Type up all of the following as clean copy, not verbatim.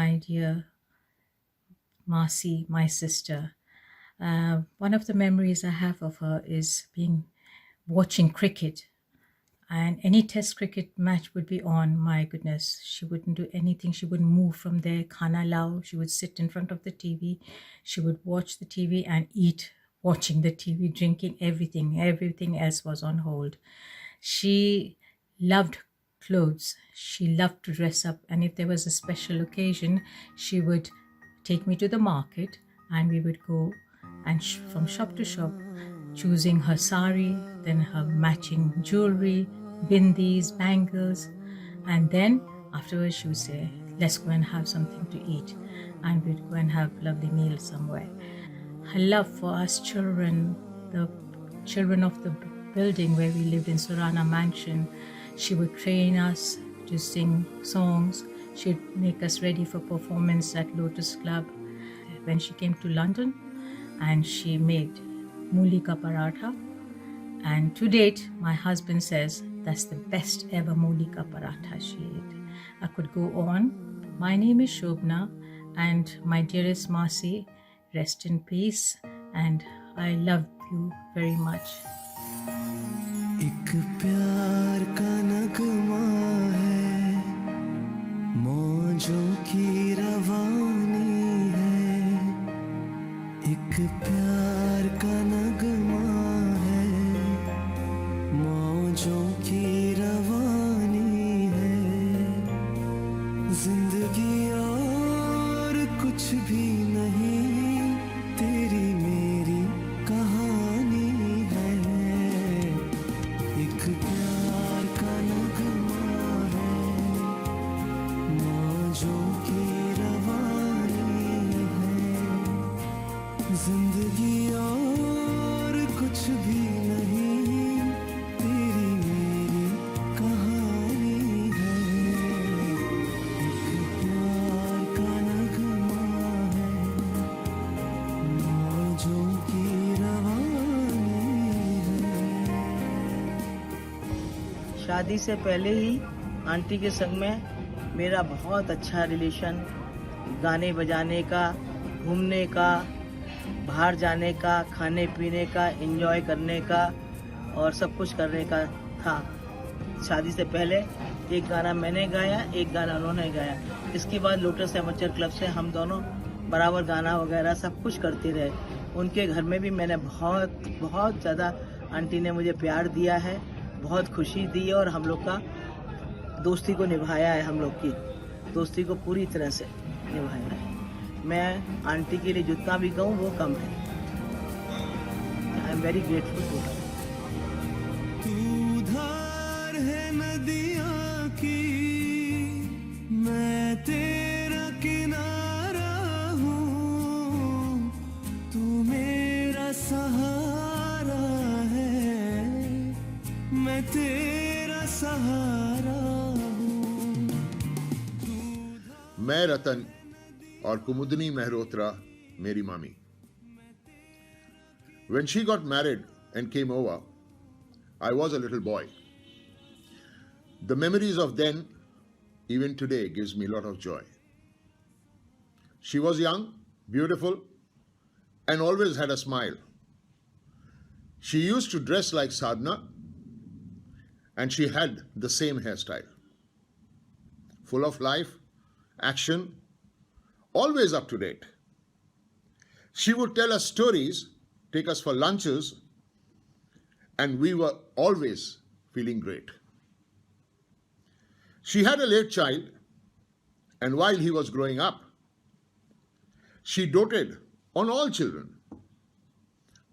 my dear Marcy, my sister. One of the memories I have of her is watching cricket, and any test cricket match would be on. My goodness, she wouldn't do anything. She wouldn't move from there. Khana lao. She would sit in front of the TV. She would watch the TV and eat, watching the TV, drinking everything. Everything else was on hold. She loved clothes. She loved to dress up, and if there was a special occasion, she would take me to the market, and we would go and from shop to shop, choosing her sari, then her matching jewelry, bindis, bangles, and then afterwards she would say, let's go and have something to eat, and we'd go and have lovely meals somewhere. Her love for us children, the children of the building where we lived in Surana Mansion, she would train us to sing songs. She'd make us ready for performance at Lotus Club. When she came to London, and she made mooli ka paratha, and to date my husband says that's the best ever mooli ka paratha she ate. I could go on. My name is Shobna, and my dearest Marcy, rest in peace, and I love you very much. एक प्यार का नगमा है, मौजों की रवानी है। एक प्यार का नगमा है, मौजों की रवानी है। जिंदगी और कुछ भी नहीं, तेरी मेरी कहानी है। एक प्यार का नगमा है, मौजों की रवानी है। जिंदगी और कुछ भी नहीं, तेरी मेरी कहानी है। एक प्यार का नगमा है, मौजों की रवानी है। शादी से पहले ही आंटी के संग में मेरा बहुत अच्छा रिलेशन, गाने बजाने का, घूमने का, बाहर जाने का, खाने पीने का, एंजॉय करने का और सब कुछ करने का था। शादी से पहले एक गाना मैंने गाया, एक गाना उन्होंने गाया। इसके बाद लोटस एमेचर क्लब से हम दोनों बराबर गाना वगैरह सब कुछ करते रहे। उनके घर में भी मैंने बहुत बहुत ज़्यादा, आंटी ने मुझे प्यार दिया है, बहुत खुशी दी है, और हम लोग का दोस्ती को निभाया है। हम लोग की दोस्ती को पूरी तरह से निभाया है। मैं आंटी के लिए जितना भी कहूँ वो कम है। I am very grateful to her. तू धार है नदियाँ की, मैं तेरा किनारा हूँ। तू मेरा सहारा है, मैं तेरा सहारा हूँ। मैं रतन और कुमुदनी मेहरोत्रा मेरी मामी. When she got married and came over, I was a little boy. The memories of then, even today, gives me a lot of joy. She was young, beautiful, and always had a smile. She used to dress like Sadhna, and she had the same hairstyle. Full of life, action, always up to date. She would tell us stories, take us for lunches, and we were always feeling great. She had a late child, and while he was growing up, she doted on all children.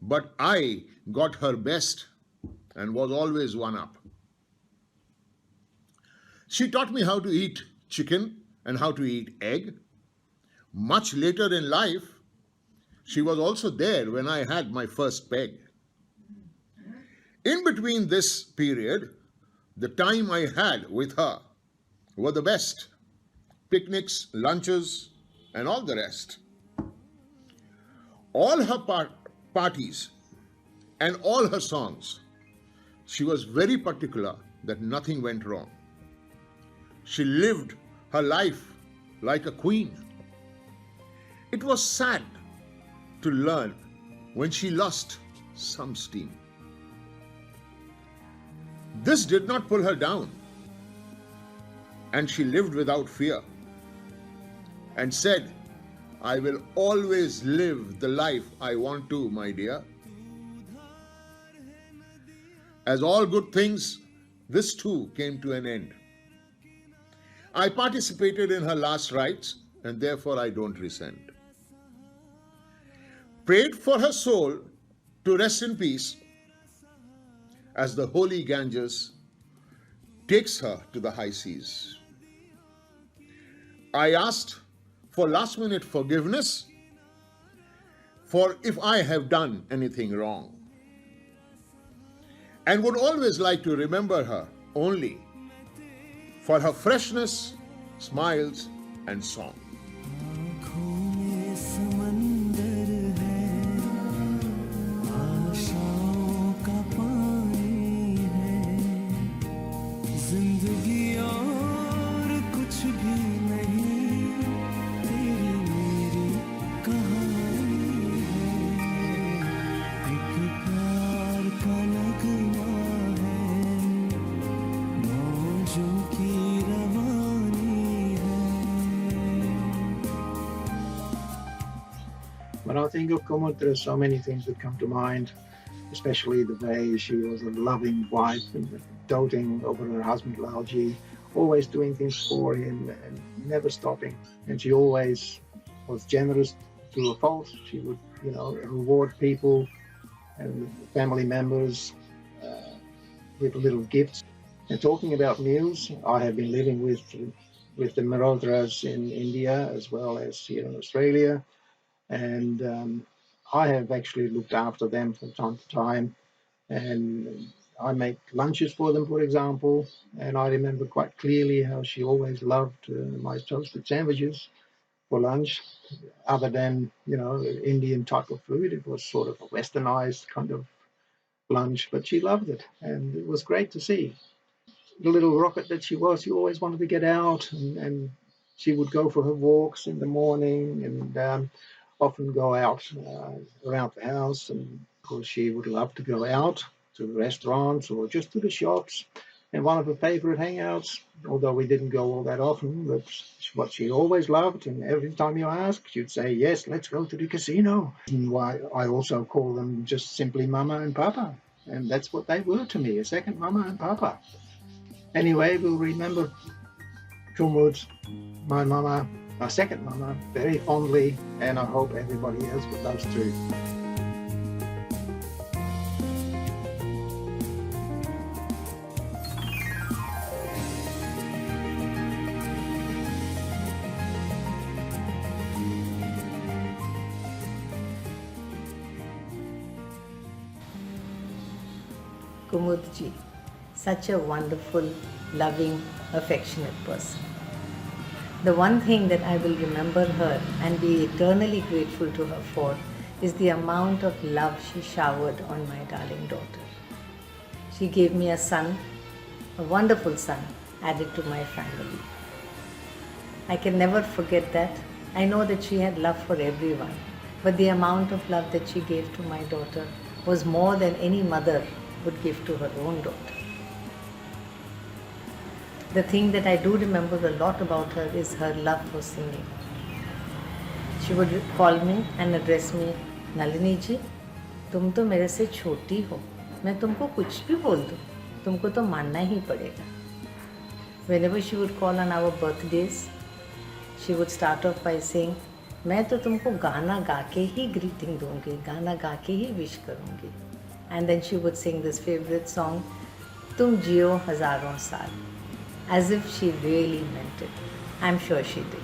But I got her best and was always one up. She taught me how to eat chicken and how to eat egg. Much later in life, she was also there when I had my first peg. In between this period, the time I had with her were the best. Picnics, lunches, and all the rest. All her parties and all her songs, she was very particular that nothing went wrong. She lived her life like a queen. It was sad to learn when she lost some steam. This did not pull her down, and she lived without fear and said, I will always live the life I want to, my dear. As all good things, this too came to an end. I participated in her last rites, and therefore I don't resent. Prayed for her soul to rest in peace as the holy Ganges takes her to the high seas. I asked for last minute forgiveness for if I have done anything wrong, and would always like to remember her only for her freshness, smiles, and song. आँखों में समंदर है, आशाओं का पानी है, जिंदगी और कुछ भी नहीं, तेरी मेरी कहानी है, एक प्यार का नगमा है, मौजों की रवानी है. When I think of Kumud, there are so many things that come to mind, especially the way she was a loving wife and doting over her husband Lalji, always doing things for him and never stopping. And she always was generous to a fault. She would, reward people and family members with little gifts. And talking about meals, I have been living with the Mehrotras in India as well as here in Australia. And I have actually looked after them from time to time, and I make lunches for them, for example. And I remember quite clearly how she always loved my toasted sandwiches for lunch. Other than Indian type of food, it was sort of a westernized kind of lunch, but she loved it, and it was great to see. The little rocket that she was, she always wanted to get out, and she would go for her walks in the morning and often go out around the house. And of course, she would love to go out to restaurants or just to the shops. And one of her favorite hangouts, although we didn't go all that often, but what she always loved, and every time you ask, she'd say, yes, let's go to the casino. And why I also call them just simply Mama and Papa. And that's what they were to me, a second Mama and Papa. Anyway, we'll remember Kumud, my Mama, my second Mama, very fondly, and I hope everybody else would those too. Kumudji, such a wonderful, loving, affectionate person. The one thing that I will remember her and be eternally grateful to her for is the amount of love she showered on my darling daughter. She gave me a son, a wonderful son, added to my family. I can never forget that. I know that she had love for everyone, but the amount of love that she gave to my daughter was more than any mother would give to her own daughter. The thing that I do remember a lot about her is her love for singing. She would call me and address me, Nalini ji, तुम तो मेरे से छोटी हो, मैं तुमको कुछ भी बोल दूँ, तुमको तो मानना ही पड़ेगा. Whenever she would call on our birthdays, she would start off by saying, मैं तो तुमको गाना गा के ही greeting दूँगी, गाना गा के ही wish करूँगी. And then she would sing this favorite song, तुम जियो हजारों साल, as if she really meant it. I'm sure she did.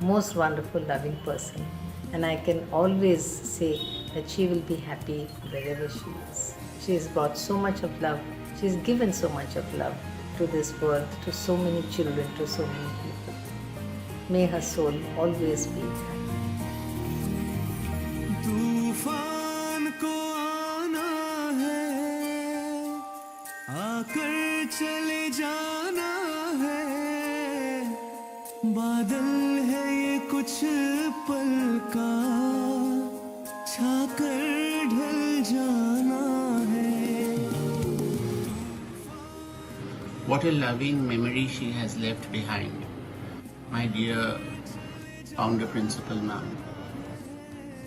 Most wonderful, loving person, and I can always say that she will be happy wherever she is. She has brought so much of love, she has given so much of love to this world, to so many children, to so many people. May her soul always be happy. तूफान को आना है, आकर चले जाना है, बादल है ये कुछ कुछ पल का छाकर ढल जाना है। What a loving memory she has left behind, my dear founder principal ma'am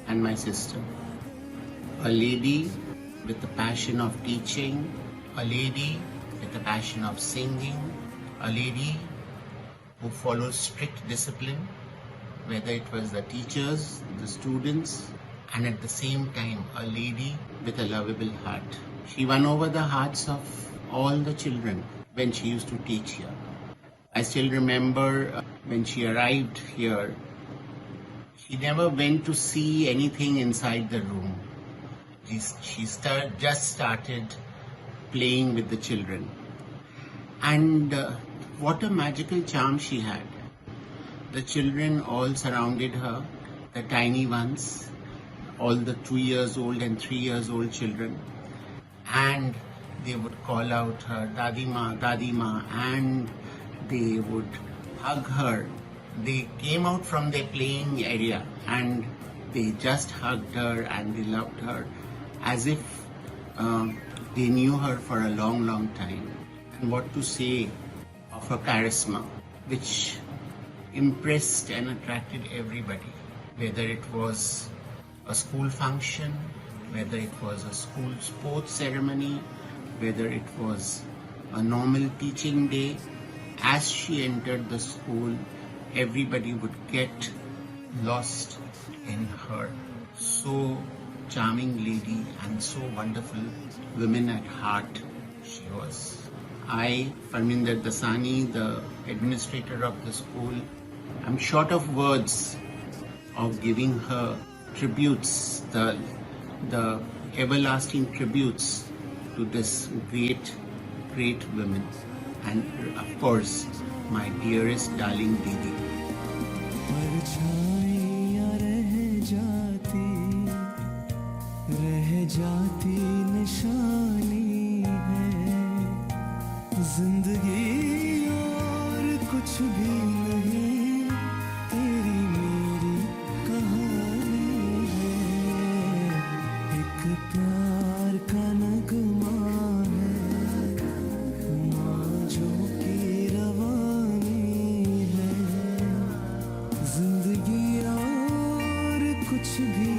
and my sister. A lady with the passion of teaching, a lady with the passion of singing, a lady who follows strict discipline, whether it was the teachers, the students, and at the same time a lady with a lovable heart. She won over the hearts of all the children when she used to teach here. I still remember when she arrived here, she never went to see anything inside the room. She just started playing with the children. And what a magical charm she had. The children all surrounded her, the tiny ones, all the 2 years old and 3 years old children. And they would call out her, Dadi Ma, and they would hug her. They came out from their playing area and they just hugged her and they loved her as if they knew her for a long, long time. And what to say of her charisma, which impressed and attracted everybody, whether it was a school function, whether it was a school sports ceremony, whether it was a normal teaching day. As she entered the school, everybody would get lost in her. So charming lady and so wonderful woman at heart she was. I, Parminder Dasani, the administrator of the school, I'm short of words of giving her tributes, the everlasting tributes to this great woman, and of course my dearest darling Didi. परछाइयाँ रह जाती निशानी है जिंदगी और कुछ भी नहीं तेरी मेरी कहानी है एक प्यार का नगमा है मौजों की रवानी है जिंदगी और कुछ भी